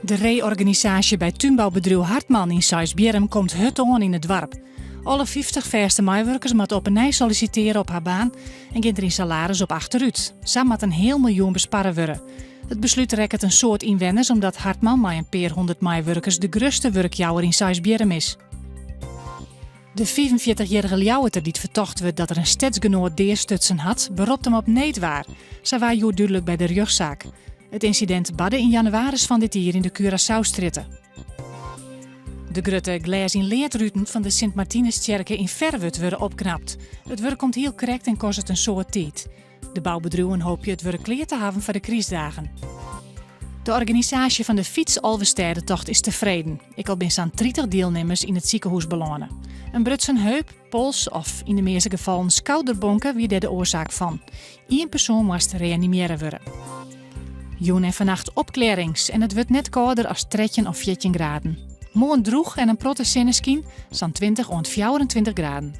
De reorganisatie bij tuinbouwbedrijf Hartman in Sijsbjerrum komt hut aan in het dorp. Alle 50 verste medewerkers moeten op een nij solliciteren op haar baan en gaat er in salaris op achteruit. Samen met een heel miljoen besparen worden. Het besluit rekt een soort inwoners omdat Hartman met een paar 100 medewerkers de grootste werkjouwer in Sijsbjerrum is. De 45-jarige Ljouwerter die vertocht werd dat er een stadsgenoot deerstutsen had, beroept hem op neetwaar. Zij waren joe duidelijk bij de rechtszaak. Het incident badde in januari van dit jaar in de Curaçao-stritten. De grote glas in leertruten van de Sint-Martinuskerke in Verwut worden opknapt. Het werk komt heel correct en kost het een soort tijd. De bouwbedrijven hopen het werk klaar te hebben voor de criisdagen. De organisatie van de fiets-Alvestede-tocht is tevreden. Ik al ben zo'n 30 deelnemers in het ziekenhuis belonen. Een brutsen heup, pols of in de meeste gevallen schouderbonken wie daar de oorzaak van. Eén persoon moest reanimeren worden. Joen en vannacht opklarings en het wordt net kouder als 13 of 14 graden. Mooi droeg en een protte zinneskin zo'n 20 of 24 graden.